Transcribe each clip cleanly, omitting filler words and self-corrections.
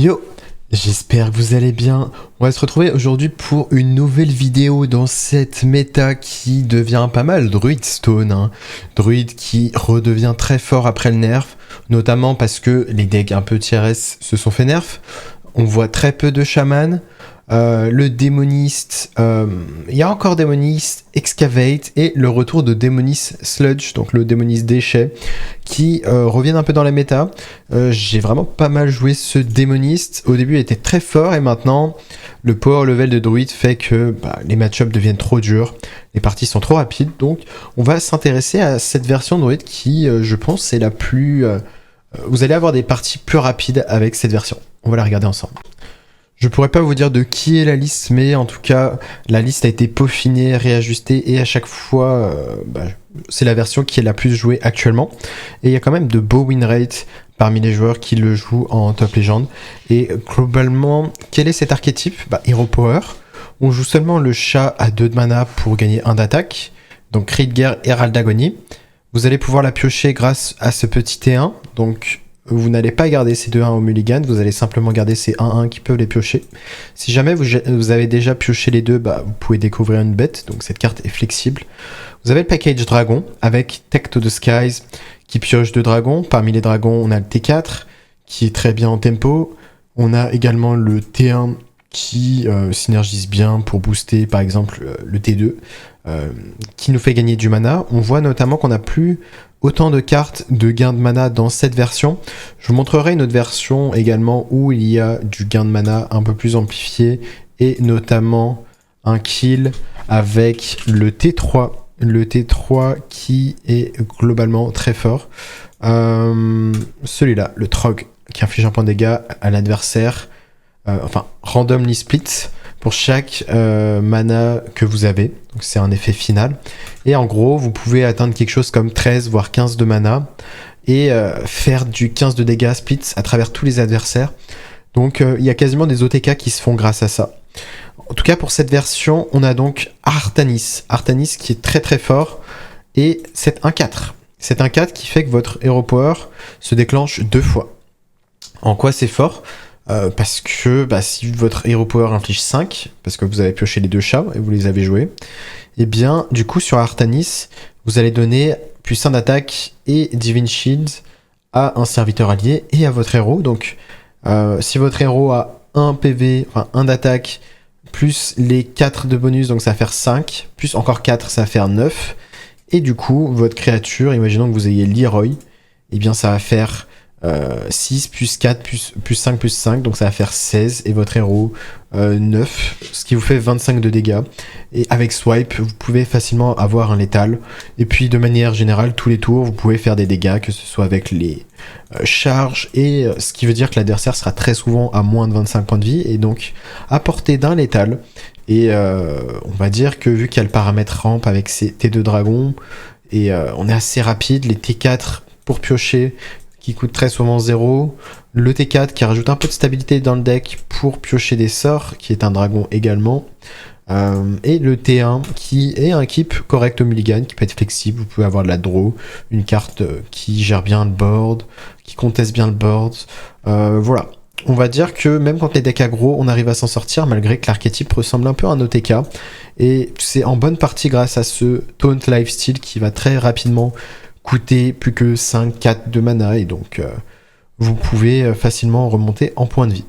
Yo, j'espère que vous allez bien. On va se retrouver aujourd'hui pour une nouvelle vidéo dans cette méta qui devient pas mal Druid Stone. Druid qui redevient très fort après le nerf, notamment parce que les decks un peu tier S se sont fait nerf. On voit très peu de chaman. Le démoniste, il y a encore démoniste, excavate et le retour de démoniste sludge, donc le démoniste déchet, qui reviennent un peu dans la méta. J'ai vraiment pas mal joué ce démoniste. Au début, il était très fort et maintenant, le power level de druide fait que les match-ups deviennent trop durs, les parties sont trop rapides. Donc, on va s'intéresser à cette version de druide qui, je pense, est la plus. Vous allez avoir des parties plus rapides avec cette version. On va la regarder ensemble. Je pourrais pas vous dire de qui est la liste, mais en tout cas, la liste a été peaufinée, réajustée, et à chaque fois, c'est la version qui est la plus jouée actuellement. Et il y a quand même de beaux win rates parmi les joueurs qui le jouent en top legend. Et globalement, quel est cet archétype ? Hero Power. On joue seulement le chat à 2 de mana pour gagner 1 d'attaque. Donc cri de guerre, Herald d'Agonie. Vous allez pouvoir la piocher grâce à ce petit T1. Donc vous n'allez pas garder ces 2-1 au mulligan, vous allez simplement garder ces 1-1 qui peuvent les piocher. Si jamais vous avez déjà pioché les deux, vous pouvez découvrir une bête, donc cette carte est flexible. Vous avez le package dragon avec Tech to the Skies qui pioche 2 dragons. Parmi les dragons, on a le T4 qui est très bien en tempo. On a également le T1 qui synergise bien pour booster par exemple le T2 qui nous fait gagner du mana. On voit notamment qu'on n'a plus autant de cartes de gain de mana dans cette version. Je vous montrerai une autre version également où il y a du gain de mana un peu plus amplifié et notamment un kill avec le T3. Le T3 qui est globalement très fort. Celui-là, le Trog, qui inflige un point de dégâts à l'adversaire. Randomly split pour chaque mana que vous avez. Donc c'est un effet final. Et en gros, vous pouvez atteindre quelque chose comme 13 voire 15 de mana et faire du 15 de dégâts split à travers tous les adversaires. Donc il y a quasiment des OTK qui se font grâce à ça. En tout cas, pour cette version, on a donc Artanis. Artanis qui est très très fort et c'est un 4. C'est un 4 qui fait que votre Hero Power se déclenche 2 fois. En quoi c'est fort ? Parce que si votre Hero Power inflige 5, parce que vous avez pioché les 2 chats et vous les avez joués, et bien du coup sur Artanis, vous allez donner plus 1 d'attaque et Divine Shield à un serviteur allié et à votre héros. Donc si votre héros a 1 PV, 1 d'attaque, plus les 4 de bonus, donc ça va faire 5, plus encore 4, ça va faire 9. Et du coup, votre créature, imaginons que vous ayez Leroy, et bien ça va faire 6 plus 4 plus 5 plus 5, donc ça va faire 16 et votre héros 9, ce qui vous fait 25 de dégâts. Et avec swipe, vous pouvez facilement avoir un létal. Et puis de manière générale, tous les tours, vous pouvez faire des dégâts, que ce soit avec les charges, et ce qui veut dire que l'adversaire sera très souvent à moins de 25 points de vie, et donc à portée d'un létal. Et on va dire que vu qu'il y a le paramètre rampe avec ces T2 dragons, et on est assez rapide, les T4 pour piocher, qui coûte très souvent 0, le T4 qui rajoute un peu de stabilité dans le deck pour piocher des sorts, qui est un dragon également, et le T1 qui est un keep correct au mulligan, qui peut être flexible, vous pouvez avoir de la draw, une carte qui gère bien le board, qui conteste bien le board, voilà. On va dire que même quand les decks aggro, on arrive à s'en sortir malgré que l'archétype ressemble un peu à un OTK, et c'est en bonne partie grâce à ce taunt lifesteal qui va très rapidement coûter plus que 5-4 de mana et donc vous pouvez facilement remonter en points de vie.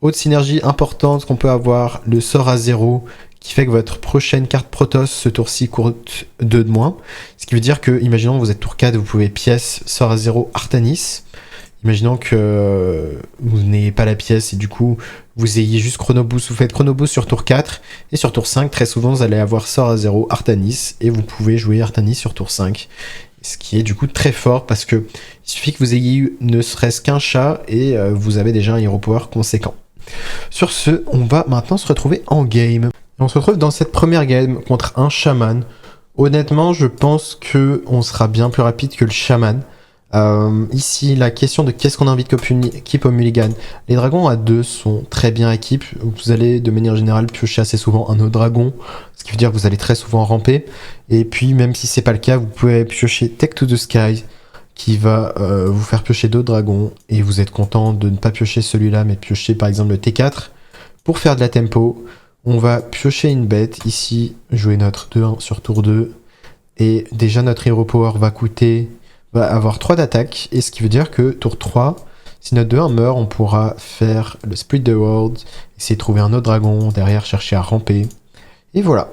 Autre synergie importante qu'on peut avoir, le sort à 0 qui fait que votre prochaine carte Protoss ce tour-ci coûte 2 de moins. Ce qui veut dire que, imaginons que vous êtes tour 4, vous pouvez pièce sort à 0 Artanis. Imaginons que vous n'ayez pas la pièce et du coup vous ayez juste Chronoboost, vous faites Chronoboost sur tour 4 et sur tour 5 très souvent vous allez avoir sort à 0 Artanis et vous pouvez jouer Artanis sur tour 5. Ce qui est du coup très fort parce que il suffit que vous ayez eu ne serait-ce qu'un chat et vous avez déjà un Hero Power conséquent. Sur ce, on va maintenant se retrouver en game. On se retrouve dans cette première game contre un chaman. Honnêtement, je pense que on sera bien plus rapide que le chaman. Ici, la question de qu'est-ce qu'on a envie de équipe au mulligan. Les dragons à 2 sont très bien équipes. Vous allez de manière générale piocher assez souvent un autre dragon, ce qui veut dire que vous allez très souvent ramper. Et puis, même si c'est pas le cas, vous pouvez piocher Tech to the Sky, qui va vous faire piocher d'autres dragons, et vous êtes content de ne pas piocher celui-là, mais de piocher par exemple le T4 pour faire de la tempo. On va piocher une bête ici, jouer notre 2-1 sur tour 2, et déjà notre Hero Power va avoir 3 d'attaque, et ce qui veut dire que tour 3, si notre 2-1 meurt, on pourra faire le Split the World, essayer de trouver un autre dragon, derrière chercher à ramper, et voilà.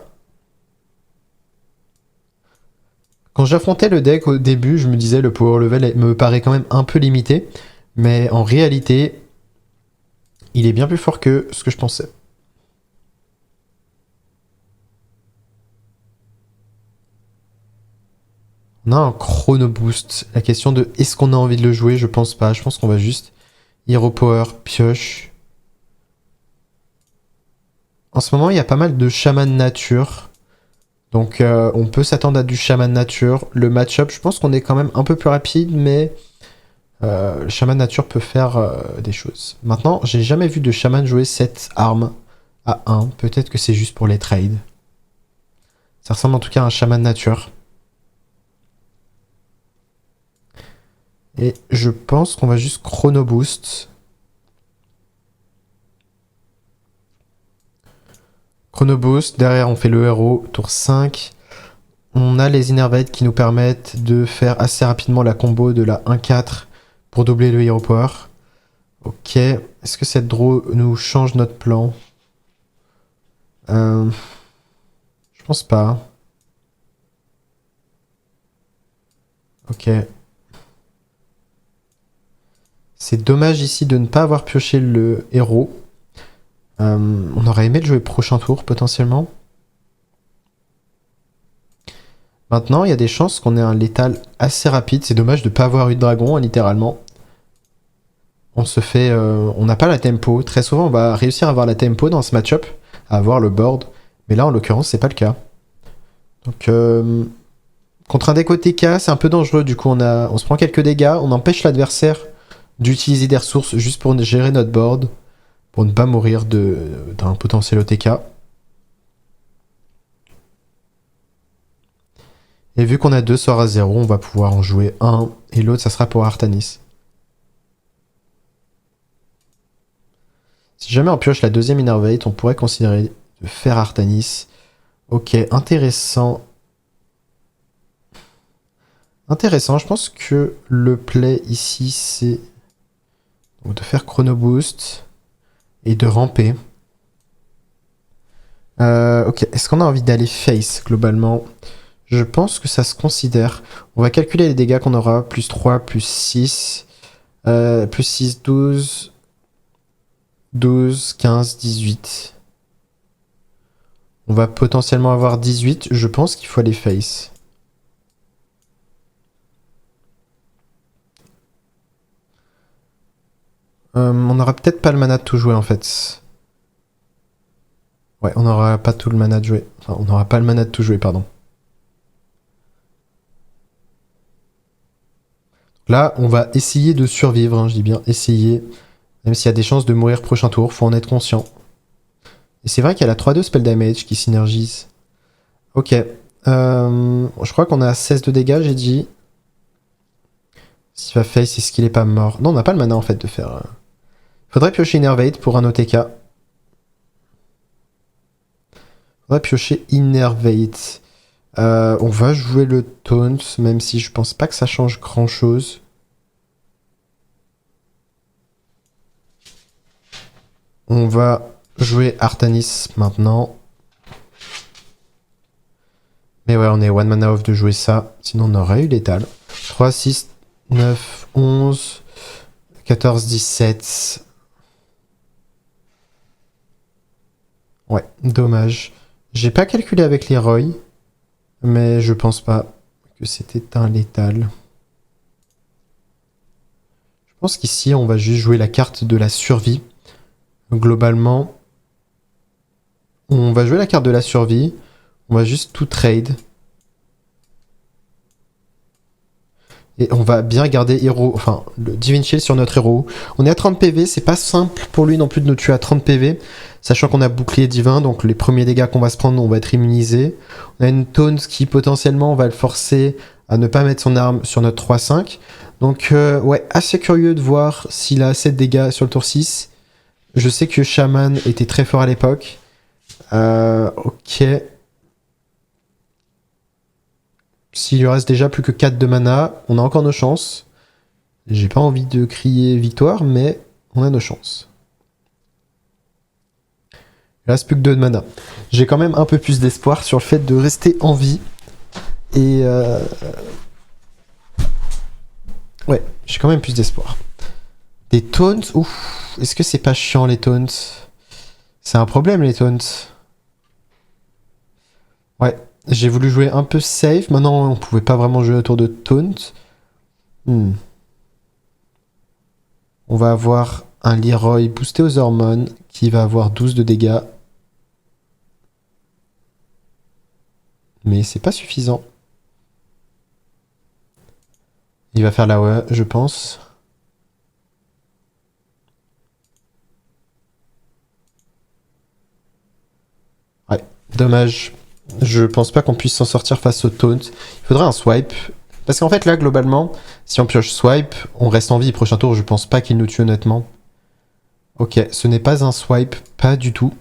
Quand j'affrontais le deck au début, je me disais le power level me paraît quand même un peu limité, mais en réalité, il est bien plus fort que ce que je pensais. On a un chrono boost. La question de est-ce qu'on a envie de le jouer, je pense pas. Je pense qu'on va juste Hero Power, pioche. En ce moment, il y a pas mal de chaman nature. Donc on peut s'attendre à du chaman nature. Le match-up, je pense qu'on est quand même un peu plus rapide, mais le chaman nature peut faire des choses. Maintenant, j'ai jamais vu de chaman jouer cette arme à 1. Peut-être que c'est juste pour les trades. Ça ressemble en tout cas à un chaman nature. Et je pense qu'on va juste chrono boost. Chrono boost, derrière on fait le héros, tour 5. On a les Innervate qui nous permettent de faire assez rapidement la combo de la 1-4 pour doubler le Hero Power. Ok, est-ce que cette draw nous change notre plan? Je pense pas. Ok. C'est dommage ici de ne pas avoir pioché le héros. On aurait aimé le jouer prochain tour potentiellement. Maintenant, il y a des chances qu'on ait un létal assez rapide. C'est dommage de ne pas avoir eu de dragon, hein, littéralement. On se fait... on n'a pas la tempo. Très souvent, on va réussir à avoir la tempo dans ce match-up, à avoir le board. Mais là, en l'occurrence, c'est pas le cas. Donc, contre un deck OTK, c'est un peu dangereux. Du coup, on se prend quelques dégâts. On empêche l'adversaire d'utiliser des ressources juste pour gérer notre board, pour ne pas mourir d'un potentiel OTK. Et vu qu'on a 2 sorts à 0, on va pouvoir en jouer un, et l'autre, ça sera pour Artanis. Si jamais on pioche la deuxième Innervate, on pourrait considérer de faire Artanis. Ok, intéressant. Intéressant, je pense que le play ici, c'est de faire Chrono Boost et de ramper. Ok, est-ce qu'on a envie d'aller face globalement? Je pense que ça se considère. On va calculer les dégâts qu'on aura. Plus 3, plus 6. Plus 6, 12. 12, 15, 18. On va potentiellement avoir 18. Je pense qu'il faut aller face. On aura peut-être pas le mana de tout jouer en fait. Ouais, on n'aura pas tout le mana de jouer. Enfin, on n'aura pas le mana de tout jouer, pardon. Là, on va essayer de survivre, hein, je dis bien essayer. Même s'il y a des chances de mourir prochain tour, faut en être conscient. Et c'est vrai qu'il y a la 3-2 spell damage qui synergise. Ok. Je crois qu'on a 16 de dégâts, j'ai dit. S'il va face, est-ce qu'il est pas mort? Non, on n'a pas le mana en fait de faire... Faudrait piocher Innervate pour un OTK. Faudrait piocher Innervate. On va jouer le taunt, même si je pense pas que ça change grand chose. On va jouer Artanis maintenant. Mais ouais, on est one mana off de jouer ça. Sinon, on aurait eu l'étal. 3, 6, 9, 11, 14, 17. Ouais, dommage. J'ai pas calculé avec les Roy, mais je pense pas que c'était un létal. Je pense qu'ici, on va juste jouer la carte de la survie. Globalement, on va jouer la carte de la survie. On va juste tout trade. Et on va bien garder le Divine Shield sur notre héros. On est à 30 PV, c'est pas simple pour lui non plus de nous tuer à 30 PV. Sachant qu'on a bouclier divin, donc les premiers dégâts qu'on va se prendre, on va être immunisé. On a une taunt qui potentiellement va le forcer à ne pas mettre son arme sur notre 3-5. Donc ouais, assez curieux de voir s'il a assez de dégâts sur le tour 6. Je sais que Shaman était très fort à l'époque. Ok. S'il lui reste déjà plus que 4 de mana, on a encore nos chances. J'ai pas envie de crier victoire, mais on a nos chances. Il reste plus que 2 de mana. J'ai quand même un peu plus d'espoir sur le fait de rester en vie. Et ouais, j'ai quand même plus d'espoir. Des taunts, ouf. Est-ce que c'est pas chiant les taunts? C'est un problème les taunts. Ouais, j'ai voulu jouer un peu safe. Maintenant, on pouvait pas vraiment jouer autour de taunt. On va avoir un Leroy boosté aux hormones qui va avoir 12 de dégâts. Mais c'est pas suffisant. Il va faire la ouais, je pense. Ouais, dommage. Je pense pas qu'on puisse s'en sortir face au taunt. Il faudrait un swipe. Parce qu'en fait, là, globalement, si on pioche swipe, on reste en vie. Prochain tour, je pense pas qu'il nous tue honnêtement. Ok, ce n'est pas un swipe, pas du tout.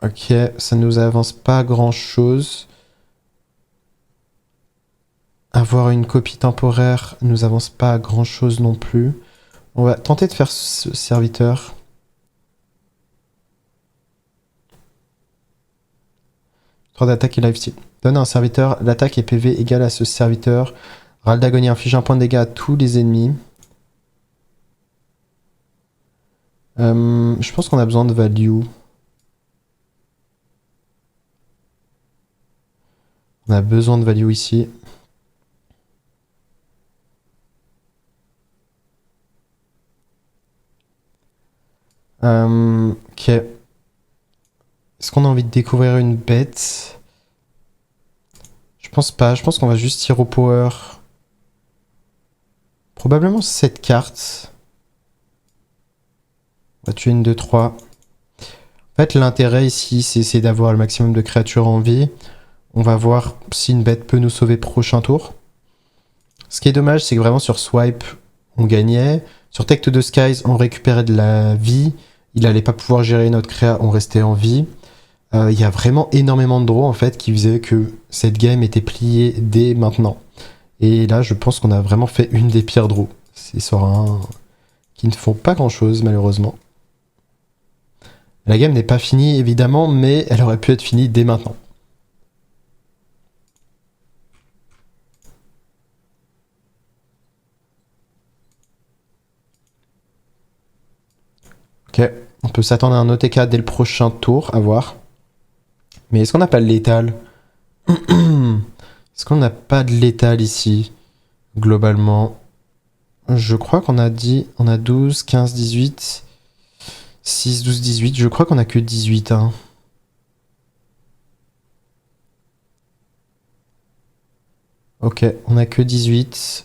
Ok, ça nous avance pas grand chose. Avoir une copie temporaire nous avance pas grand chose non plus. On va tenter de faire ce serviteur. D'attaque et lifesteal. Donne à un serviteur l'attaque et PV égale à ce serviteur. Râle d'agonie inflige un point de dégâts à tous les ennemis. Je pense qu'on a besoin de value. On a besoin de value ici. Ok. Est-ce qu'on a envie de découvrir une bête? Je pense pas. Je pense qu'on va juste hero power. Probablement cette carte. On va tuer une 2-3. En fait, l'intérêt ici, c'est d'avoir le maximum de créatures en vie. On va voir si une bête peut nous sauver prochain tour. Ce qui est dommage, c'est que vraiment sur Swipe, on gagnait. Sur Tech to the Skies, on récupérait de la vie. Il allait pas pouvoir gérer notre créa, on restait en vie. Il y a vraiment énormément de draws en fait qui faisaient que cette game était pliée dès maintenant. Et là, je pense qu'on a vraiment fait une des pires draws. C'est sur un qui ne font pas grand chose malheureusement. La game n'est pas finie évidemment, mais elle aurait pu être finie dès maintenant. Ok, on peut s'attendre à un OTK dès le prochain tour, à voir. Mais est-ce qu'on n'a pas de létal? Est-ce qu'on n'a pas de létal ici? Globalement, je crois qu'on a dit... On a 12, 15, 18... 6, 12, 18. Je crois qu'on a que 18. Hein. Ok, on a que 18.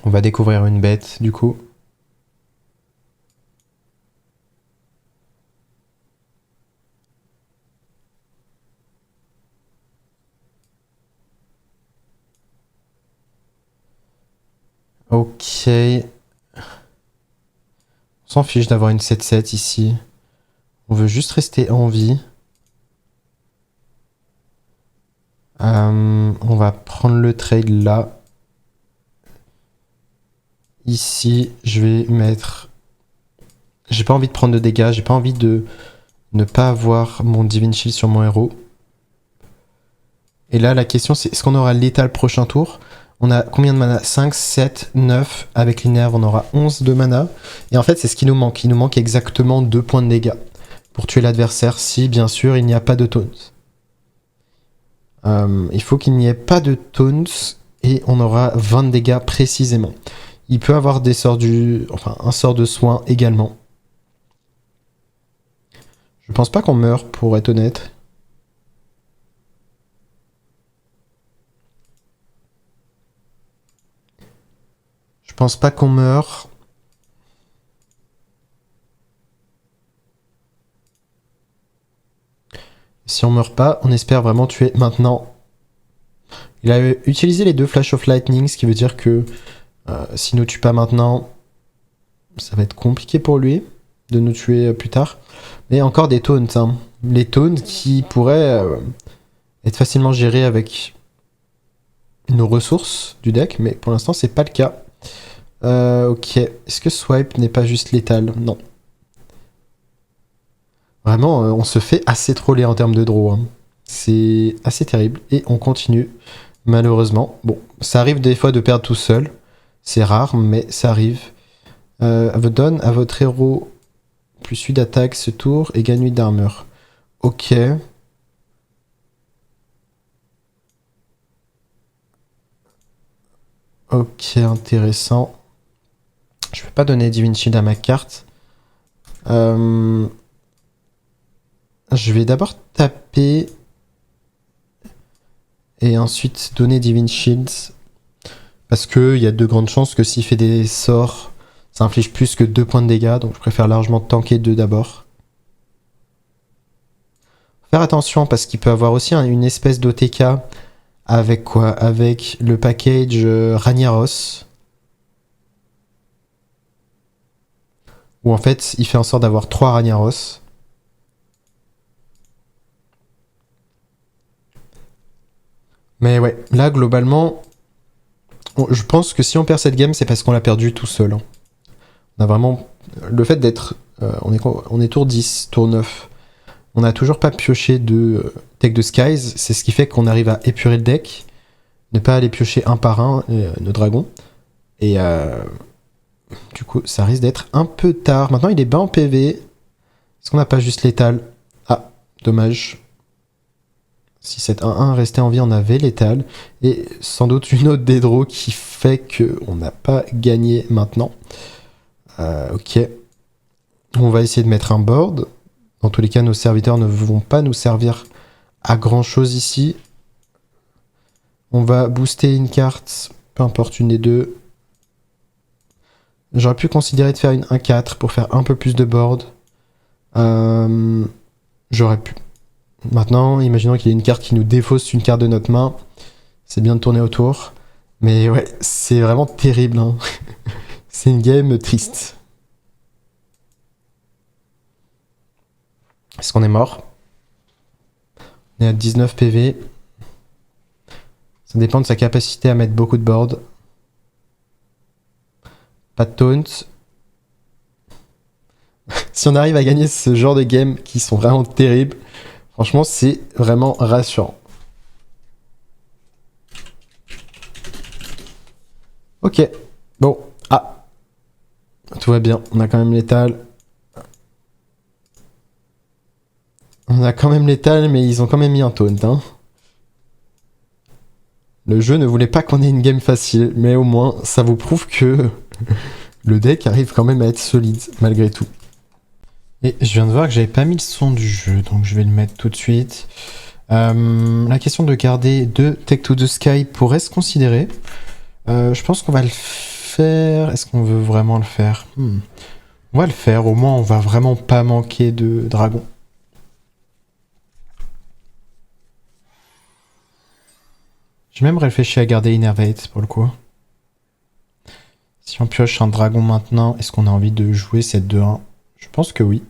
On va découvrir une bête, du coup. Ok. On s'en fiche d'avoir une 7-7 ici. On veut juste rester en vie. On va prendre le trade là. Ici, je vais mettre... J'ai pas envie de prendre de dégâts. J'ai pas envie de ne pas avoir mon Divine Shield sur mon héros. Et là, la question, c'est est-ce qu'on aura létal prochain tour? On a combien de mana? 5, 7, 9. Avec l'innerve, on aura 11 de mana. Et en fait, c'est ce qui nous manque. Il nous manque exactement 2 points de dégâts pour tuer l'adversaire si, bien sûr, il n'y a pas de taunt. Il faut qu'il n'y ait pas de taunt et on aura 20 de dégâts précisément. Il peut avoir des sorts un sort de soin également. Je pense pas qu'on meurt, pour être honnête. Je pense pas qu'on meurt. Si on meurt pas, on espère vraiment tuer maintenant. Il a utilisé les deux Flash of Lightning, ce qui veut dire que s'il nous tue pas maintenant, ça va être compliqué pour lui de nous tuer plus tard. Mais encore des taunts, hein. Les taunts qui pourraient être facilement gérés avec nos ressources du deck, mais pour l'instant c'est pas le cas. Ok, est-ce que Swipe n'est pas juste létal? Non. Vraiment, on se fait assez troller en termes de draw, hein. C'est assez terrible. Et on continue, malheureusement. Bon, ça arrive des fois de perdre tout seul. C'est rare, mais ça arrive. Donne à votre héros plus 8 d'attaque ce tour et gagne 8 d'armure. Ok. Ok, intéressant. Je vais pas donner Divine Shield à ma carte. Je vais d'abord taper et ensuite donner Divine Shields. Parce qu'il y a de grandes chances que s'il fait des sorts, ça inflige plus que 2 points de dégâts. Donc je préfère largement tanker 2 d'abord. Faire attention parce qu'il peut avoir aussi une espèce d'OTK avec quoi? Avec le package Ragnaros. Où en fait il fait en sorte d'avoir 3 Ragnaros. Mais ouais, là globalement, je pense que si on perd cette game, c'est parce qu'on l'a perdu tout seul, hein. On a vraiment... Le fait d'être... on est tour 10, tour 9. On n'a toujours pas pioché de deck de Skies. C'est ce qui fait qu'on arrive à épurer le deck. Ne pas aller piocher un par un nos dragons. Et du coup, ça risque d'être un peu tard. Maintenant, il est bas en PV. Est-ce qu'on n'a pas juste létal? Ah, dommage. Si cette 1-1 restait en vie, on avait létal. Et sans doute une autre des draws qui fait qu'on n'a pas gagné maintenant. Ok. On va essayer de mettre un board. Dans tous les cas, nos serviteurs ne vont pas nous servir à grand chose ici. On va booster une carte, peu importe une des deux. J'aurais pu considérer de faire une 1-4 pour faire un peu plus de board. J'aurais pu. Maintenant, imaginons qu'il y ait une carte qui nous défausse une carte de notre main. C'est bien de tourner autour. Mais ouais, c'est vraiment terrible, hein. C'est une game triste. Est-ce qu'on est mort? On est à 19 PV. Ça dépend de sa capacité à mettre beaucoup de board. Pas de taunt. Si on arrive à gagner ce genre de game qui sont vraiment terribles, franchement, c'est vraiment rassurant. Ok. Bon. Ah. Tout va bien. On a quand même l'étal. On a quand même l'étal, mais ils ont quand même mis un taunt, hein. Le jeu ne voulait pas qu'on ait une game facile, mais au moins, ça vous prouve que le deck arrive quand même à être solide, malgré tout. Et je viens de voir que j'avais pas mis le son du jeu, donc je vais le mettre tout de suite. La question de garder 2 Tech to the Sky pourrait se considérer. Je pense qu'on va le faire. Est-ce qu'on veut vraiment le faire? On va le faire, au moins on va vraiment pas manquer de dragons. J'ai même réfléchi à garder Innervate pour le coup. Si on pioche un dragon maintenant, est-ce qu'on a envie de jouer cette 2-1? Je pense que oui.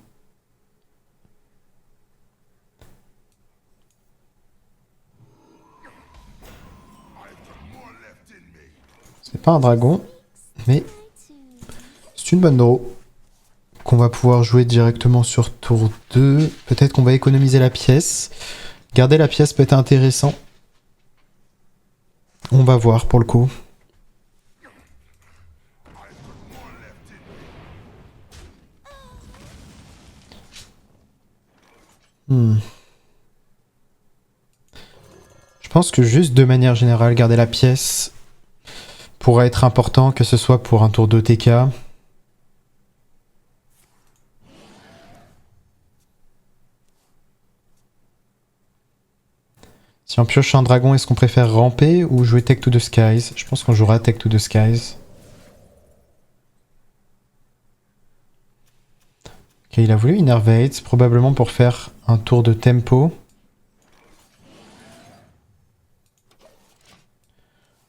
C'est pas un dragon, mais c'est une bonne draw qu'on va pouvoir jouer directement sur tour 2. Peut-être qu'on va économiser la pièce. Garder la pièce peut être intéressant. On va voir pour le coup. Je pense que juste de manière générale, garder la pièce pourrait être important, que ce soit pour un tour d'OTK. Si on pioche un dragon, est-ce qu'on préfère ramper ou jouer Take to the Skies? Je pense qu'on jouera Take to the Skies. Ok, il a voulu Innervate, probablement pour faire un tour de tempo.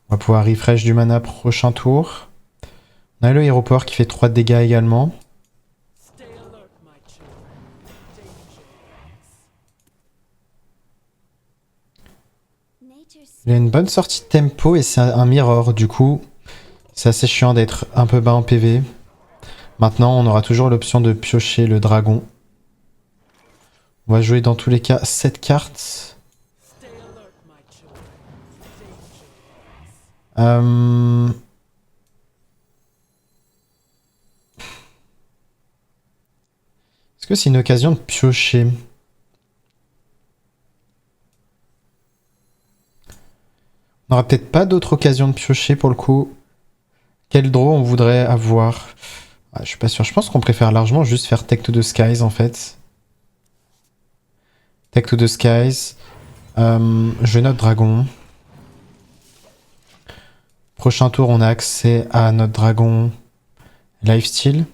On va pouvoir refresh du mana prochain tour. On a le Aéroport qui fait 3 de dégâts également. Il a une bonne sortie de tempo et c'est un mirror, du coup c'est assez chiant d'être un peu bas en PV. Maintenant on aura toujours l'option de piocher le dragon. On va jouer dans tous les cas 7 cartes. Est-ce que c'est une occasion de piocher? On n'aura peut-être pas d'autre occasion de piocher pour le coup. Quel draw on voudrait avoir? Je suis pas sûr. Je pense qu'on préfère largement juste faire Take to the Skies en fait. Take to the Skies. Je vais notre dragon. Prochain tour, on a accès à notre dragon Lifesteal.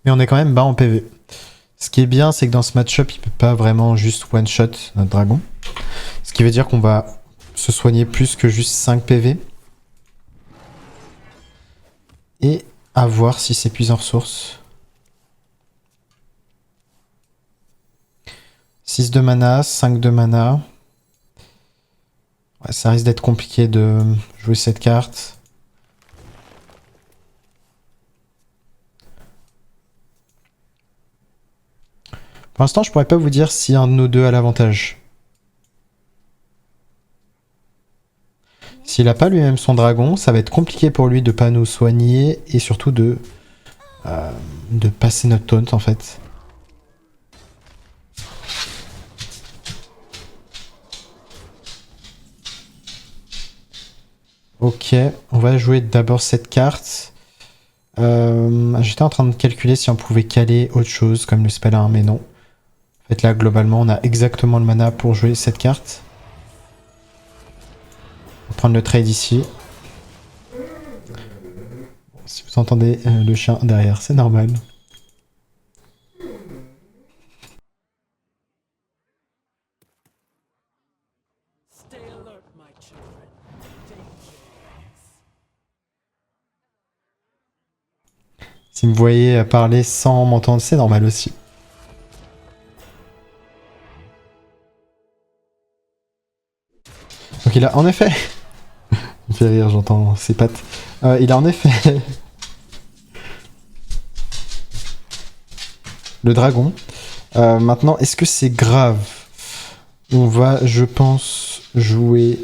Mais on est quand même bas en PV. Ce qui est bien, c'est que dans ce match-up, il peut pas vraiment juste one-shot notre dragon. Ce qui veut dire qu'on va se soigner plus que juste 5 PV. Et à voir si c'est plus en ressources. 6 de mana, 5 de mana. Ouais, ça risque d'être compliqué de jouer cette carte. Pour l'instant, je pourrais pas vous dire si un de nos deux a l'avantage. S'il a pas lui-même son dragon, ça va être compliqué pour lui de pas nous soigner et surtout de passer notre taunt en fait. Ok, on va jouer d'abord cette carte. J'étais en train de calculer si on pouvait caler autre chose comme le spell 1, mais non. En fait là, globalement, on a exactement le mana pour jouer cette carte. On va prendre le trade ici. Si vous entendez le chien derrière, c'est normal. Si vous me voyez parler sans m'entendre, c'est normal aussi. Donc il a en effet... Il me fait rire, j'entends ses pattes. Il a en effet... le dragon. Maintenant, est-ce que c'est grave? On va, je pense, jouer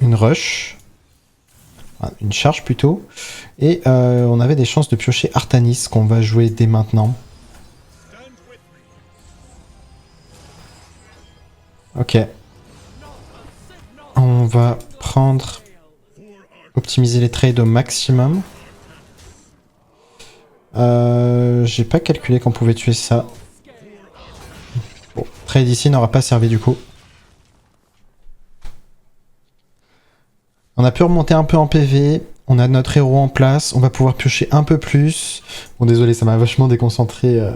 une rush. Enfin, une charge plutôt. Et on avait des chances de piocher Artanis qu'on va jouer dès maintenant. Ok. On va prendre... optimiser les trades au maximum. J'ai pas calculé qu'on pouvait tuer ça. Bon, trade ici n'aura pas servi du coup. On a pu remonter un peu en PV. On a notre héros en place. On va pouvoir piocher un peu plus. Bon, désolé, ça m'a vachement déconcentré.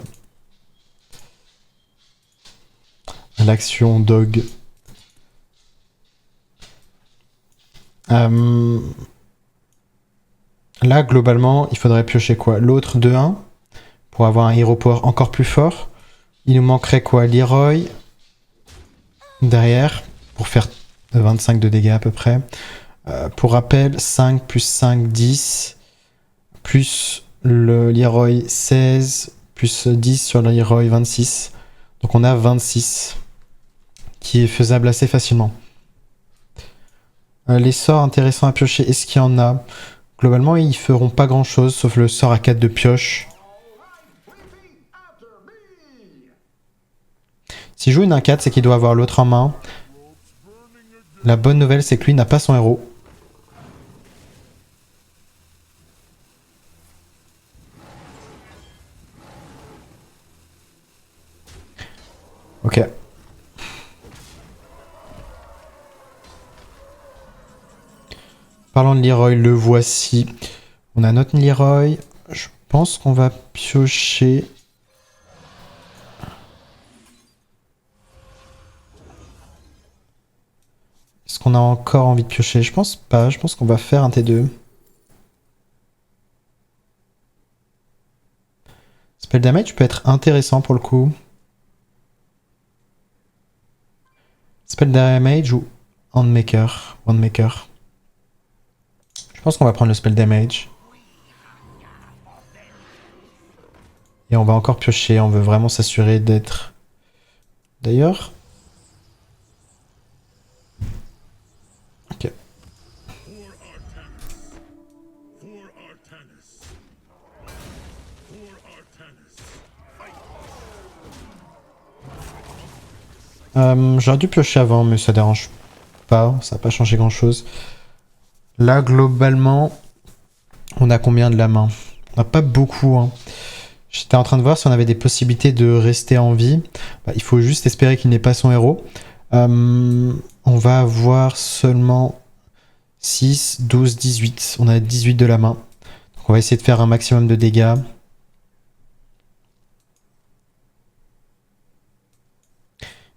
L'action dog. Là, globalement, il faudrait piocher quoi? L'autre 2-1 pour avoir un hero power encore plus fort. Il nous manquerait quoi? Leroy derrière pour faire 25 de dégâts à peu près. Pour rappel, 5 plus 5, 10. Plus le Leroy 16. Plus 10 sur le Leroy 26. Donc on a 26. Qui est faisable assez facilement. Les sorts intéressants à piocher, est-ce qu'il y en a? Globalement, ils feront pas grand chose, sauf le sort à 4 de pioche. S'il joue une 1-4, c'est qu'il doit avoir l'autre en main. La bonne nouvelle, c'est que lui n'a pas son héros. Parlant de Leroy, le voici. On a notre Leroy. Je pense qu'on va piocher. Est-ce qu'on a encore envie de piocher? Je pense pas. Je pense qu'on va faire un T2. Spell damage peut être intéressant pour le coup. Spell damage ou Handmaker. Wandmaker. Je pense qu'on va prendre le spell damage. Et on va encore piocher. On veut vraiment s'assurer d'être... D'ailleurs... Ok. J'aurais dû piocher avant, mais ça dérange pas. Ça n'a pas changé grand-chose. Là, globalement, on a combien de la main? On n'a pas beaucoup, hein. J'étais en train de voir si on avait des possibilités de rester en vie. Bah, il faut juste espérer qu'il n'ait pas son héros. On va avoir seulement 6, 12, 18. On a 18 de la main. Donc on va essayer de faire un maximum de dégâts.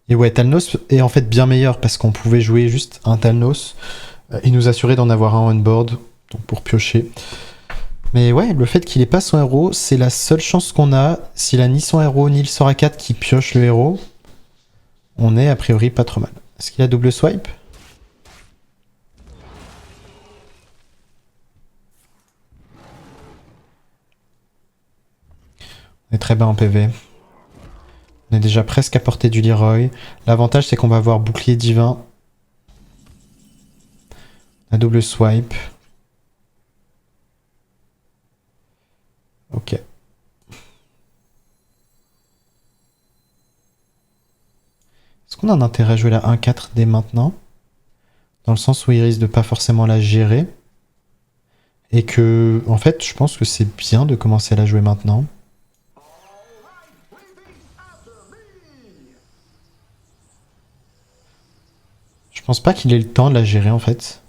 Et ouais, Talnos est en fait bien meilleur parce qu'on pouvait jouer juste un Talnos et nous assurer d'en avoir un on-board, donc pour piocher. Mais ouais, le fait qu'il ait pas son héros, c'est la seule chance qu'on a. S'il a ni son héros ni le Sora 4 qui pioche le héros, on est a priori pas trop mal. Est-ce qu'il a double swipe? On est très bas en PV. On est déjà presque à portée du Leroy. L'avantage, c'est qu'on va avoir bouclier divin. La double swipe. Ok. Est-ce qu'on a un intérêt à jouer la 1-4 dès maintenant? Dans le sens où il risque de pas forcément la gérer. Et que, en fait, je pense que c'est bien de commencer à la jouer maintenant. Je pense pas qu'il ait le temps de la gérer, en fait.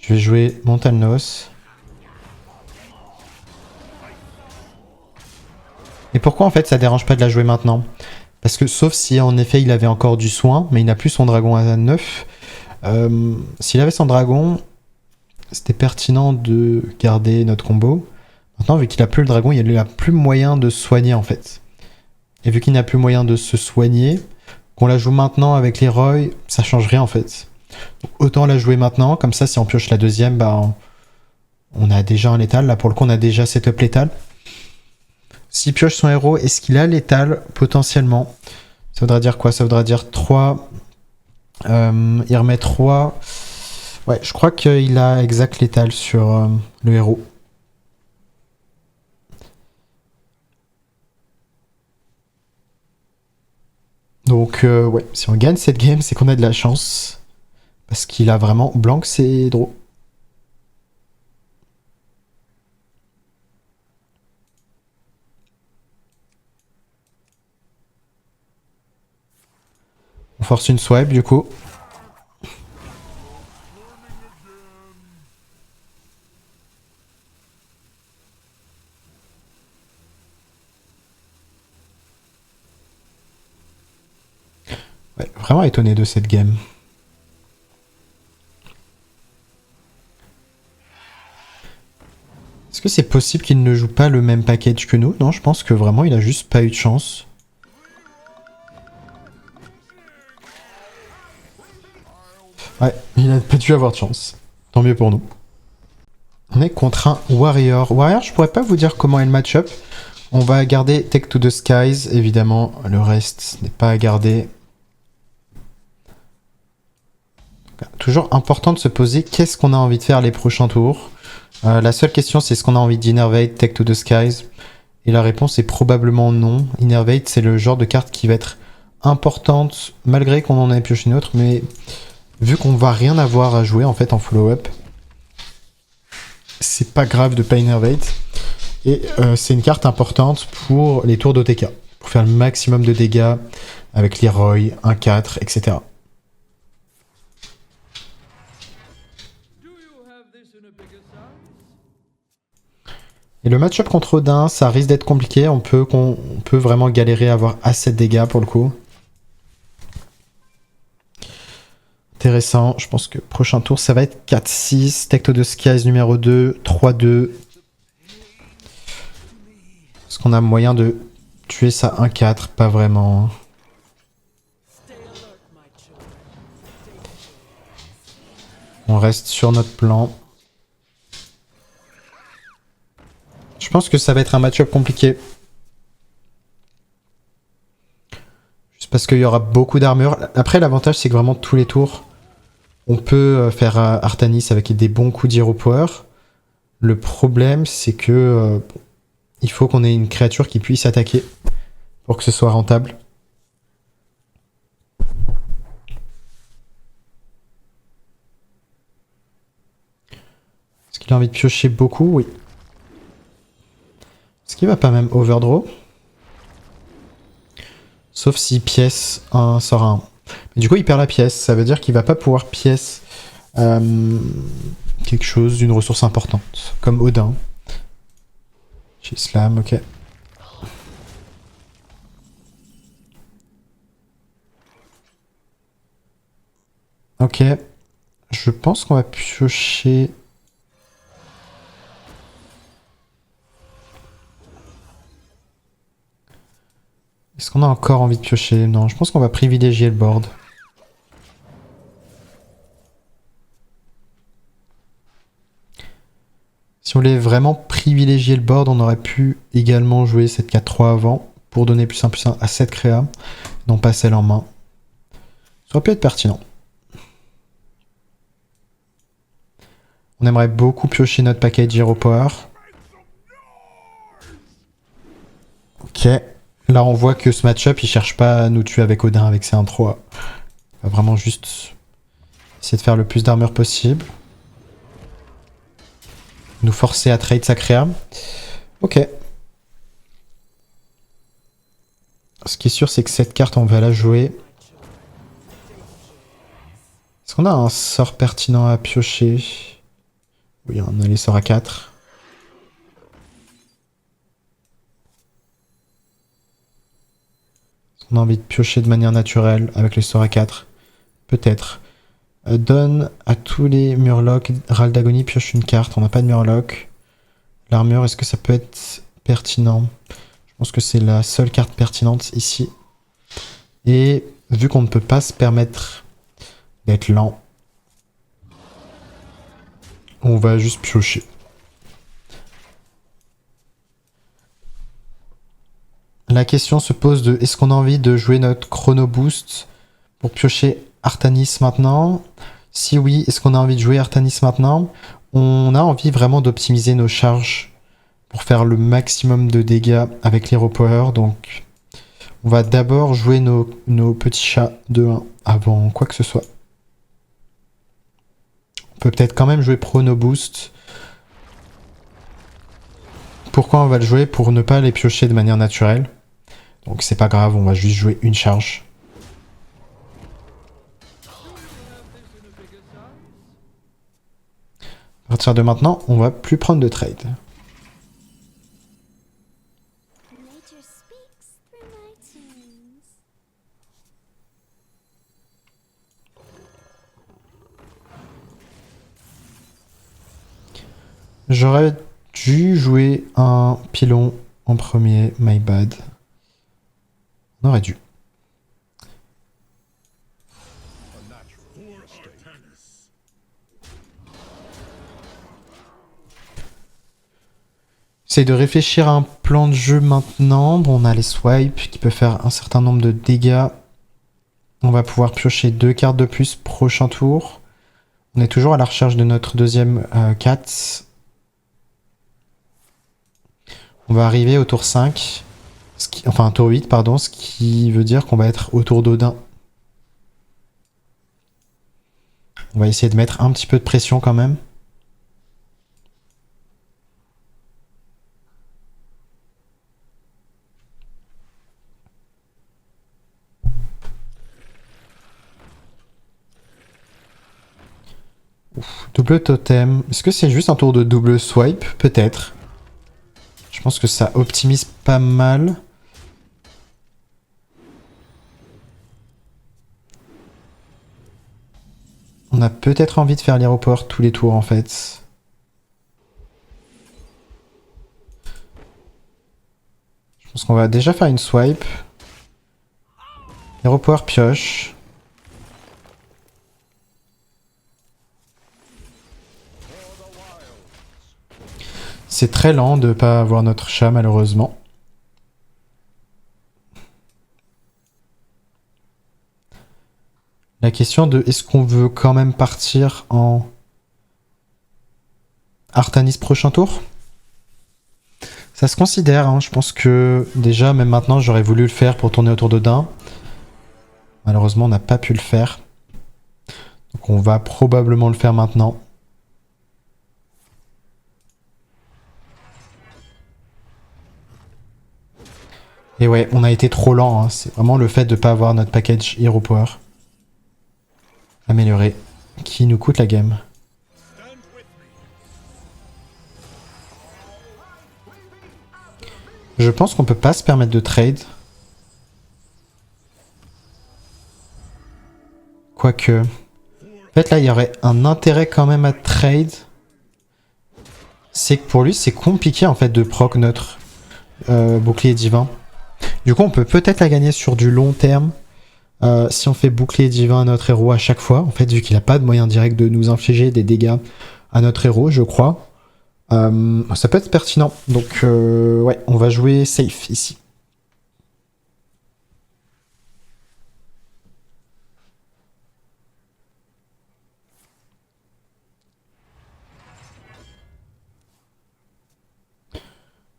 Je vais jouer Montalnos. Et pourquoi en fait ça dérange pas de la jouer maintenant? Parce que sauf si en effet il avait encore du soin, mais il n'a plus son dragon à 9. S'il avait son dragon, c'était pertinent de garder notre combo. Maintenant vu qu'il a plus le dragon, il n'a plus moyen de soigner en fait. Et vu qu'il n'a plus moyen de se soigner, qu'on la joue maintenant avec Leroy, ça change rien en fait. Donc, autant la jouer maintenant, comme ça si on pioche la deuxième, bah on a déjà un létal. Là pour le coup on a déjà setup létal. S'il pioche son héros, est-ce qu'il a létal potentiellement? Ça voudra dire quoi? Ça voudra dire 3. Il remet 3. Ouais, je crois qu'il a exact létal sur le héros. Donc, ouais, si on gagne cette game, c'est qu'on a de la chance. Parce qu'il a vraiment blanc ses draws. On force une swipe du coup. Ouais, vraiment étonné de cette game. Est-ce que c'est possible qu'il ne joue pas le même package que nous? Non, je pense que vraiment il a juste pas eu de chance. Ouais, il a pas dû avoir de chance. Tant mieux pour nous. On est contre un Warrior. Warrior, je pourrais pas vous dire comment est le match-up. On va garder Take to the Skies, évidemment. Le reste n'est pas à garder. Toujours important de se poser qu'est-ce qu'on a envie de faire les prochains tours. La seule question, c'est est-ce qu'on a envie d'Innervate, Take to the Skies? Et la réponse est probablement non. Innervate, c'est le genre de carte qui va être importante, malgré qu'on en ait pioché une autre, mais vu qu'on va rien avoir à jouer en fait en follow-up, c'est pas grave de pas Innervate. Et c'est une carte importante pour les tours d'OTK, pour faire le maximum de dégâts avec Leroy, 1-4, etc. Et le match-up contre Odin, ça risque d'être compliqué. On peut vraiment galérer à avoir assez de dégâts pour le coup. Intéressant. Je pense que prochain tour, ça va être 4-6. Tecto de Skies numéro 2. 3-2. Est-ce qu'on a moyen de tuer ça 1-4? Pas vraiment. On reste sur notre plan. Je pense que ça va être un match-up compliqué. Juste parce qu'il y aura beaucoup d'armure. Après, l'avantage, c'est que vraiment tous les tours, on peut faire Artanis avec des bons coups d'Hero Power. Le problème, c'est que il faut qu'on ait une créature qui puisse attaquer pour que ce soit rentable. Est-ce qu'il a envie de piocher beaucoup? Oui. Est-ce qu'il va pas même overdraw? Sauf si pièce 1 sort 1. Mais du coup, il perd la pièce. Ça veut dire qu'il va pas pouvoir pièce quelque chose, d'une ressource importante. Comme Odin. Chez Slam, ok. Ok. Je pense qu'on va piocher... Est-ce qu'on a encore envie de piocher? Non, je pense qu'on va privilégier le board. Si on voulait vraiment privilégier le board, on aurait pu également jouer cette 4-3 avant pour donner +1/+1 à cette créa, non pas celle en main. Ça aurait pu être pertinent. On aimerait beaucoup piocher notre package Hero Power. Ok. Là, on voit que ce match-up, il cherche pas à nous tuer avec Odin, avec ses 1-3. Il va vraiment juste essayer de faire le plus d'armure possible. Nous forcer à trade sa créa. Ok. Ce qui est sûr, c'est que cette carte, on va la jouer. Est-ce qu'on a un sort pertinent à piocher? Oui, on a les sorts à 4. On a envie de piocher de manière naturelle avec les sorts à 4. Peut-être. Donne à tous les Murlocs. Râle d'agonie, pioche une carte. On n'a pas de Murloc. L'armure, est-ce que ça peut être pertinent? Je pense que c'est la seule carte pertinente ici. Et vu qu'on ne peut pas se permettre d'être lent, on va juste piocher. La question se pose de est-ce qu'on a envie de jouer notre chrono boost pour piocher Artanis maintenant? Si oui, est-ce qu'on a envie de jouer Artanis maintenant? On a envie vraiment d'optimiser nos charges pour faire le maximum de dégâts avec l'Hero Power. Donc on va d'abord jouer nos petits chats de 1 avant quoi que ce soit. On peut peut-être quand même jouer Chrono Boost. Pourquoi on va le jouer? Pour ne pas les piocher de manière naturelle. Donc c'est pas grave, on va juste jouer une charge. À partir de maintenant, on va plus prendre de trade. J'aurais dû jouer un pylon en premier, my bad. On aurait dû. J'essaye de réfléchir à un plan de jeu maintenant. Bon, on a les swipes qui peuvent faire un certain nombre de dégâts. On va pouvoir piocher 2 cartes de plus prochain tour. On est toujours à la recherche de notre deuxième 4. On va arriver au tour 5. Enfin, tour 8, pardon. Ce qui veut dire qu'on va être autour d'Odin. On va essayer de mettre un petit peu de pression quand même. Ouf, double totem. Est-ce que c'est juste un tour de double swipe? Peut-être. pense que ça optimise pas mal. On a peut-être envie de faire l'hero power tous les tours en fait. Je pense qu'on va déjà faire une swipe. Hero power pioche. C'est très lent de ne pas avoir notre chat malheureusement. La question de est-ce qu'on veut quand même partir en Artanis prochain tour? Ça se considère, hein. Je pense que déjà, même maintenant, j'aurais voulu le faire pour tourner autour de Dain. Malheureusement, on n'a pas pu le faire. Donc on va probablement le faire maintenant. Et ouais, on a été trop lent, hein. C'est vraiment le fait de ne pas avoir notre package Hero Power amélioré qui nous coûte la game. Je pense qu'on peut pas se permettre de trade. Quoique... En fait là il y aurait un intérêt quand même à trade. C'est que pour lui c'est compliqué en fait de proc notre bouclier divin. Du coup on peut peut-être la gagner sur du long terme. Si on fait bouclier divin à notre héros à chaque fois, en fait vu qu'il n'a pas de moyen direct de nous infliger des dégâts à notre héros, je crois, ça peut être pertinent. Donc ouais, on va jouer safe ici.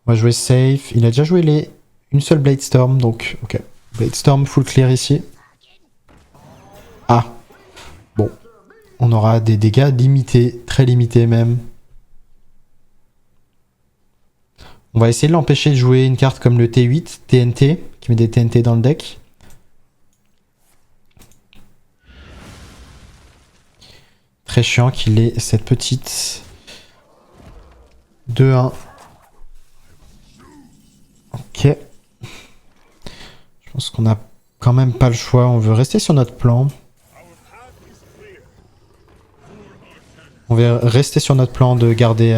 On va jouer safe. Il a déjà joué une seule Bladestorm, donc ok. Bladestorm full clear ici. Ah. Bon. On aura des dégâts limités, très limités même. On va essayer de l'empêcher de jouer une carte comme le T8, TNT, qui met des TNT dans le deck. Très chiant qu'il ait cette petite 2-1. Ok. Je pense qu'on a quand même pas le choix. On veut rester sur notre plan. On va rester sur notre plan de garder...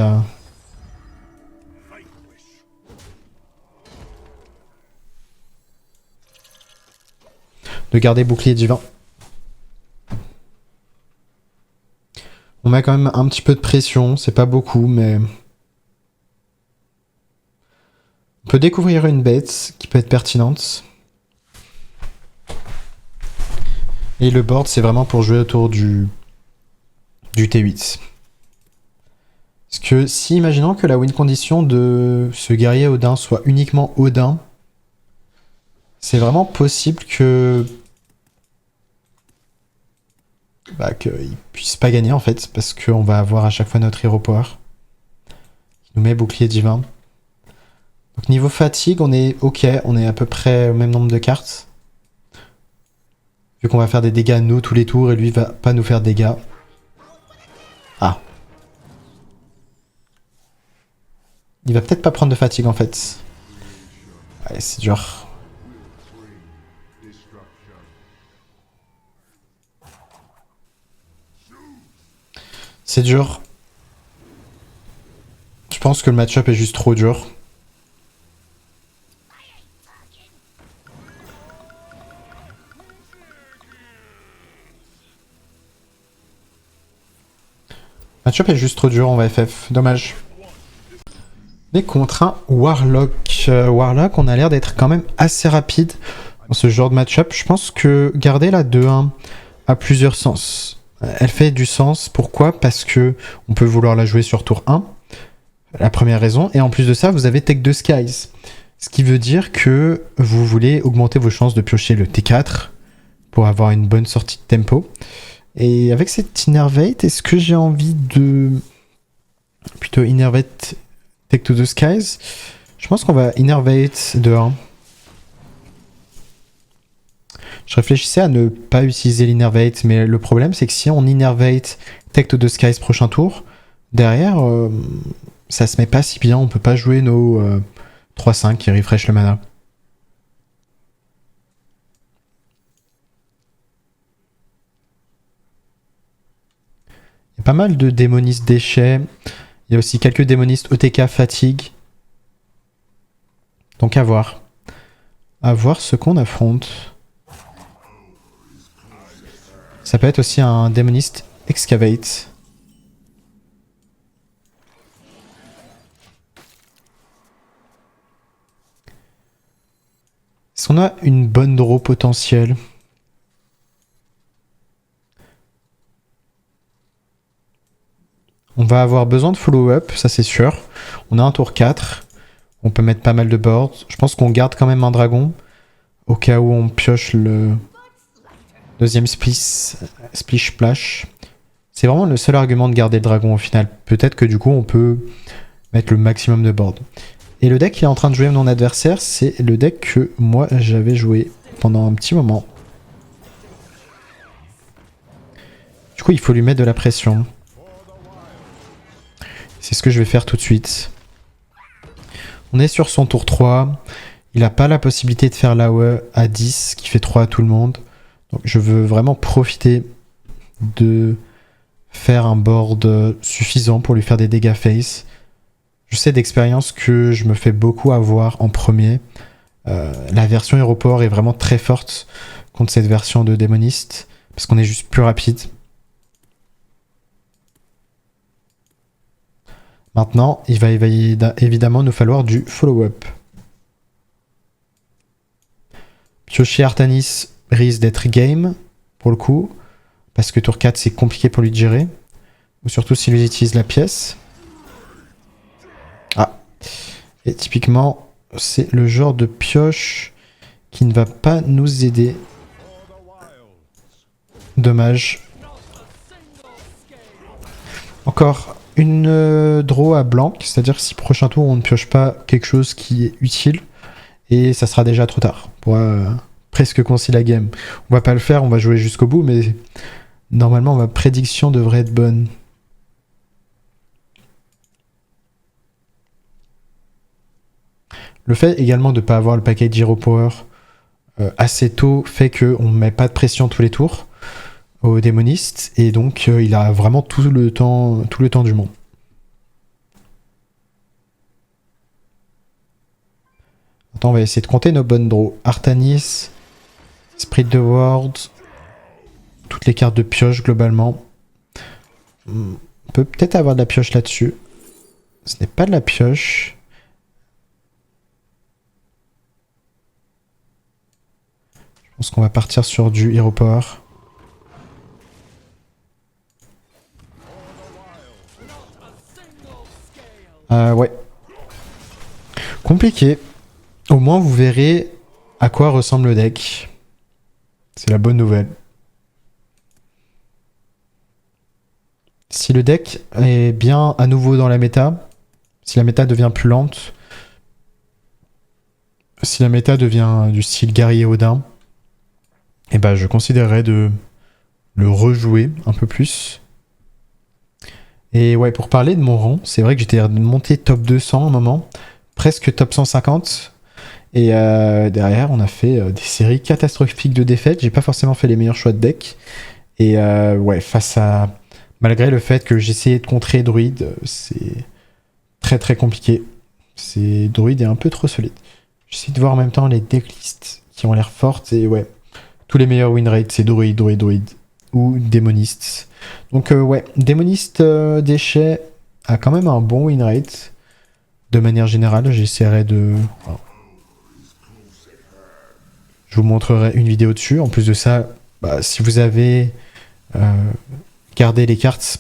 de garder bouclier divin. On met quand même un petit peu de pression. C'est pas beaucoup, mais... On peut découvrir une bête qui peut être pertinente. Et le board, c'est vraiment pour jouer autour du T8. Parce que si, imaginons que la win condition de ce guerrier Odin soit uniquement Odin, c'est vraiment possible que... qu'il puisse pas gagner en fait, parce qu'on va avoir à chaque fois notre hero power. Qui nous met bouclier divin. Donc niveau fatigue, on est ok, on est à peu près au même nombre de cartes. Vu qu'on va faire des dégâts nous tous les tours et lui va pas nous faire de dégâts. Ah. Il va peut-être pas prendre de fatigue en fait. Ouais, c'est dur. C'est dur. Je pense que le match-up est juste trop dur. Le match-up est juste trop dur, on va FF. Dommage. Mais contre un Warlock. Warlock, on a l'air d'être quand même assez rapide dans ce genre de match-up. Je pense que garder la 2-1 a plusieurs sens. Elle fait du sens. Pourquoi? Parce que on peut vouloir la jouer sur tour 1. La première raison. Et en plus de ça, vous avez Tech 2 Skies. Ce qui veut dire que vous voulez augmenter vos chances de piocher le T4 pour avoir une bonne sortie de tempo. Et avec cette Innervate, est-ce que j'ai envie de... Plutôt Innervate Tech to the Skies? Je pense qu'on va Innervate de 1. Je réfléchissais à ne pas utiliser l'Innervate, mais le problème c'est que si on Innervate Tech to the Skies prochain tour, derrière, ça se met pas si bien, on peut pas jouer nos 3-5 qui refresh le mana. Il y a pas mal de démonistes déchets. Il y a aussi quelques démonistes OTK fatigue. Donc à voir. À voir ce qu'on affronte. Ça peut être aussi un démoniste excavate. Est-ce qu'on a une bonne draw potentielle? On va avoir besoin de follow-up, ça c'est sûr. On a un tour 4. On peut mettre pas mal de boards. Je pense qu'on garde quand même un dragon. Au cas où on pioche le deuxième splish splash. C'est vraiment le seul argument de garder le dragon au final. Peut-être que du coup on peut mettre le maximum de boards. Et le deck qui est en train de jouer mon adversaire, c'est le deck que moi j'avais joué pendant un petit moment. Du coup il faut lui mettre de la pression. C'est ce que je vais faire tout de suite. On est sur son tour 3. Il n'a pas la possibilité de faire l'AOE à 10 qui fait 3 à tout le monde. Donc je veux vraiment profiter de faire un board suffisant pour lui faire des dégâts face. Je sais d'expérience que je me fais beaucoup avoir en premier. La version aéroport est vraiment très forte contre cette version de démoniste. Parce qu'on est juste plus rapide. Maintenant, il va évidemment nous falloir du follow-up. Piocher Artanis risque d'être game, pour le coup. Parce que tour 4, c'est compliqué pour lui de gérer. Ou surtout s'il utilise la pièce. Ah. Et typiquement, c'est le genre de pioche qui ne va pas nous aider. Dommage. Encore une draw à blanc, c'est-à-dire si prochain tour on ne pioche pas quelque chose qui est utile, et ça sera déjà trop tard. On pourra presque concilier la game. On va pas le faire, on va jouer jusqu'au bout, mais normalement ma prédiction devrait être bonne. Le fait également de ne pas avoir le paquet Hero Power assez tôt fait qu'on ne met pas de pression tous les tours au démoniste, et donc il a vraiment tout le temps du monde. Maintenant on va essayer de compter nos bonnes draws. Artanis, Spirit de Ward, toutes les cartes de pioche globalement. On peut peut-être avoir de la pioche là-dessus. Ce n'est pas de la pioche. Je pense qu'on va partir sur du Hero Power. Ouais. Compliqué. Au moins vous verrez à quoi ressemble le deck. C'est la bonne nouvelle. Si le deck est bien à nouveau dans la méta, si la méta devient plus lente, si la méta devient du style guerrier Odin, et ben je considérerais de le rejouer un peu plus. Et ouais, pour parler de mon rang, c'est vrai que j'étais monté top 200 à un moment, presque top 150. Et derrière, on a fait des séries catastrophiques de défaites. J'ai pas forcément fait les meilleurs choix de deck. Et ouais, face à... Malgré le fait que j'essayais de contrer Druid, c'est très très compliqué. Druid est un peu trop solide. J'essaie de voir en même temps les decklists qui ont l'air fortes. Et ouais, tous les meilleurs win rates, c'est Druid ou Démoniste. Donc ouais, Démoniste déchet a quand même un bon win rate. De manière générale, j'essaierai de... Enfin, je vous montrerai une vidéo dessus. En plus de ça, bah, si vous avez gardé les cartes,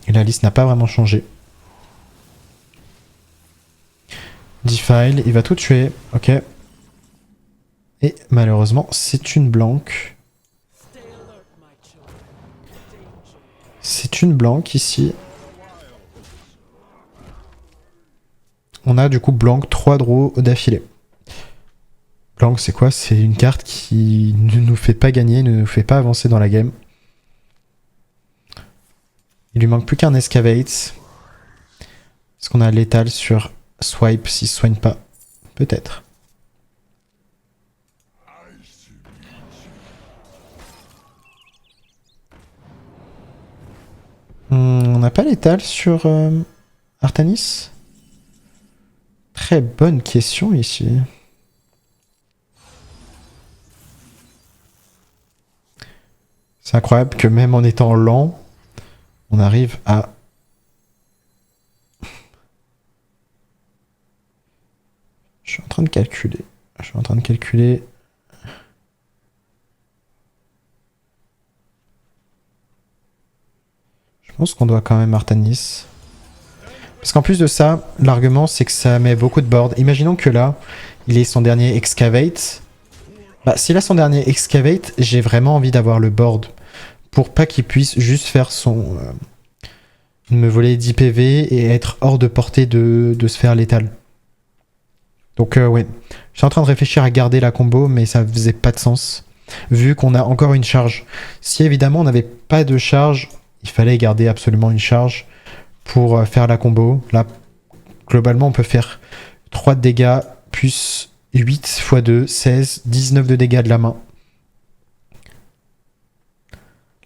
la liste n'a pas vraiment changé. Defile, il va tout tuer. Ok. Et malheureusement, c'est une blanque. C'est une blanque ici. On a du coup blanc 3 draws d'affilée. Blanc, c'est quoi? C'est une carte qui ne nous fait pas gagner, ne nous fait pas avancer dans la game. Il lui manque plus qu'un Excavate. Est-ce qu'on a létal sur swipe s'il ne soigne pas? Peut-être. On n'a pas l'étal sur Artanis? Très bonne question ici. C'est incroyable que même en étant lent, on arrive à... Je suis en train de calculer. Je pense qu'on doit quand même Artanis. Parce qu'en plus de ça, l'argument c'est que ça met beaucoup de board. Imaginons que là, il ait son dernier Excavate. Bah, s'il a son dernier Excavate, j'ai vraiment envie d'avoir le board. Pour pas qu'il puisse juste faire son... me voler 10 PV et être hors de portée de sphère létale. Donc ouais, je suis en train de réfléchir à garder la combo, mais ça faisait pas de sens. Vu qu'on a encore une charge. Si évidemment on n'avait pas de charge, il fallait garder absolument une charge pour faire la combo. Là, globalement, on peut faire 3 de dégâts plus 8 x 2, 16, 19 de dégâts de la main.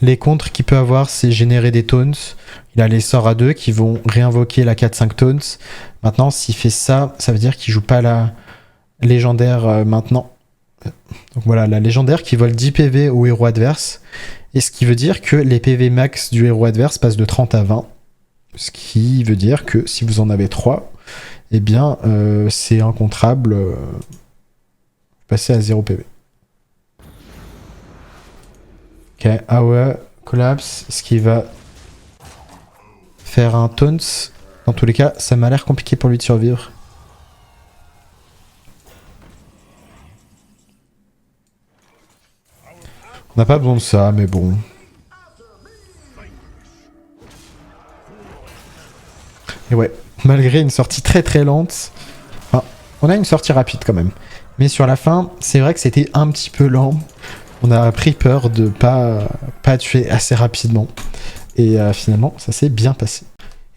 Les contres qu'il peut avoir, c'est générer des taunts. Il a les sorts à 2 qui vont réinvoquer la 4-5 taunts. Maintenant, s'il fait ça, ça veut dire qu'il joue pas la légendaire maintenant. Donc voilà, la légendaire qui vole 10 PV au héros adverse. Et ce qui veut dire que les PV max du héros adverse passent de 30 à 20. Ce qui veut dire que si vous en avez 3, eh bien, c'est incontrable. Passer à 0 PV. Ok, AOE, collapse, ce qui va faire un taunt. Dans tous les cas, ça m'a l'air compliqué pour lui de survivre. On n'a pas besoin de ça, mais bon. Et ouais, malgré une sortie très très lente, enfin, on a une sortie rapide quand même. Mais sur la fin, c'est vrai que c'était un petit peu lent. On a pris peur de pas tuer assez rapidement. Et finalement, ça s'est bien passé.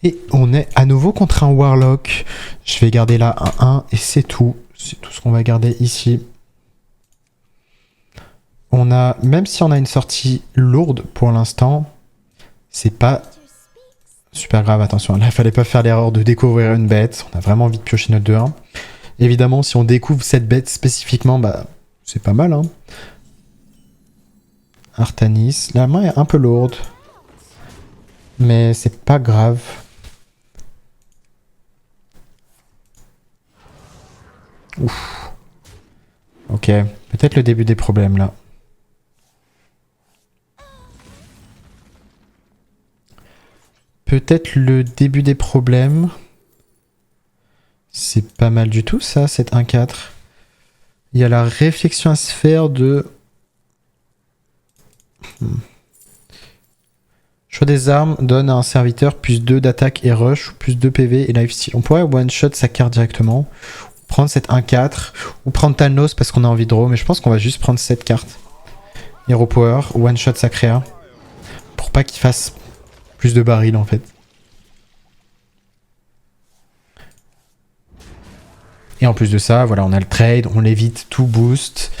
Et on est à nouveau contre un Warlock. Je vais garder là un 1 et c'est tout. C'est tout ce qu'on va garder ici. On a, même si on a une sortie lourde pour l'instant, c'est pas super grave. Attention, là, il fallait pas faire l'erreur de découvrir une bête. On a vraiment envie de piocher notre 2-1. Évidemment, si on découvre cette bête spécifiquement, bah, c'est pas mal, hein. Artanis. La main est un peu lourde. Mais c'est pas grave. Ouf. Ok. Peut-être le début des problèmes, là. Peut-être le début des problèmes. C'est pas mal du tout, ça, cette 1-4. Il y a la réflexion à se faire de... Choix des armes donne à un serviteur plus 2 d'attaque et rush, ou plus 2 PV et lifesteal. On pourrait one-shot sa carte directement, ou prendre cette 1-4, ou prendre Talnos parce qu'on a envie de draw, mais je pense qu'on va juste prendre cette carte. Hero Power, one-shot sa créa, pour pas qu'il fasse plus de barils en fait. Et en plus de ça, voilà, on a le trade, on l'évite tout boost,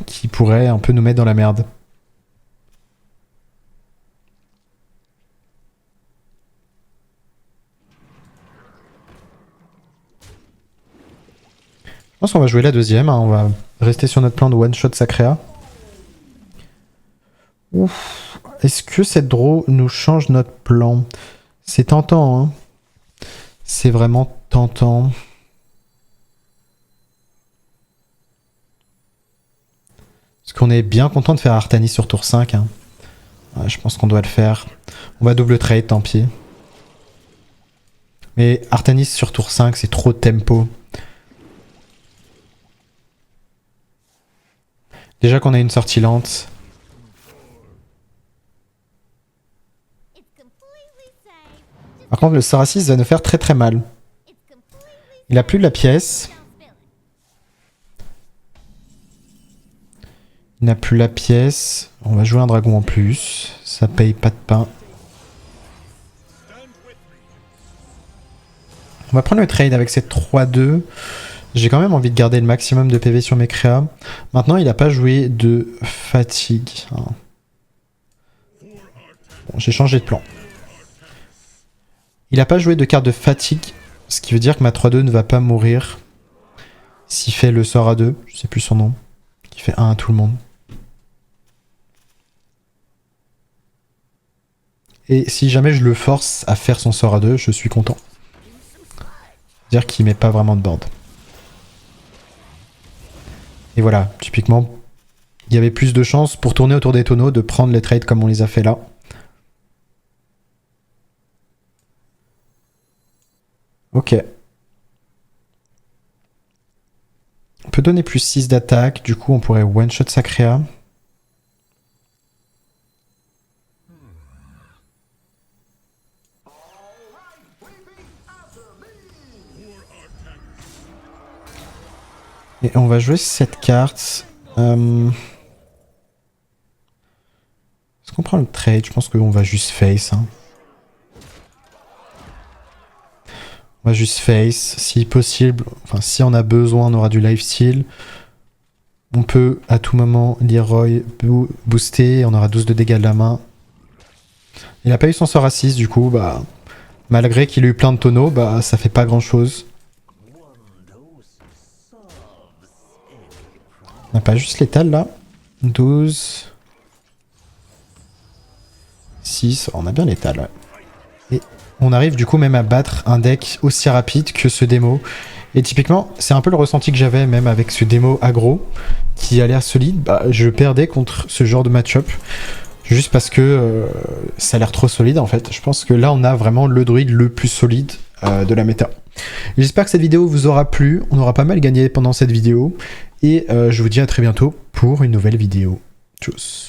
qui pourrait un peu nous mettre dans la merde. Je pense qu'on va jouer la deuxième, hein. On va rester sur notre plan de one-shot Sacrea. Ouf. Est-ce que cette draw nous change notre plan? C'est tentant, hein. C'est vraiment tentant. Parce qu'on est bien content de faire Artanis sur tour 5, hein. Ouais, je pense qu'on doit le faire. On va double trade, tant pis. Mais Artanis sur tour 5, c'est trop de tempo. Déjà qu'on a une sortie lente. Par contre, le Sorasis va nous faire très très mal. Il a plus de la pièce. Il n'a plus la pièce. On va jouer un dragon en plus. Ça paye pas de pain. On va prendre le trade avec cette 3-2. J'ai quand même envie de garder le maximum de PV sur mes créas. Maintenant, il n'a pas joué de fatigue. Hein. Bon, j'ai changé de plan. Il n'a pas joué de carte de fatigue, ce qui veut dire que ma 3-2 ne va pas mourir s'il fait le sort à 2, je sais plus son nom, qui fait 1 à tout le monde. Et si jamais je le force à faire son sort à 2, je suis content. C'est-à-dire qu'il met pas vraiment de board. Et voilà, typiquement, il y avait plus de chances pour tourner autour des tonneaux de prendre les trades comme on les a fait là. Ok. On peut donner plus 6 d'attaque, du coup on pourrait one-shot sa créa. Et on va jouer cette carte. Est-ce qu'on prend le trade? Je pense qu'on va juste face. Hein. On va juste face. Si possible, enfin si on a besoin, on aura du lifesteal. On peut à tout moment Leroy booster. On aura 12 de dégâts de la main. Il n'a pas eu son sort à 6 du coup. Bah, malgré qu'il ait eu plein de tonneaux, bah, ça fait pas grand chose. On n'a pas juste l'étal là. 12. 6. On a bien l'étal, ouais. Et on arrive du coup même à battre un deck aussi rapide que ce démo. Et typiquement, c'est un peu le ressenti que j'avais même avec ce démo aggro qui a l'air solide. Bah, je perdais contre ce genre de match-up. Juste parce que ça a l'air trop solide en fait. Je pense que là on a vraiment le druide le plus solide de la méta. J'espère que cette vidéo vous aura plu. On aura pas mal gagné pendant cette vidéo. Et je vous dis à très bientôt pour une nouvelle vidéo. Tchuss.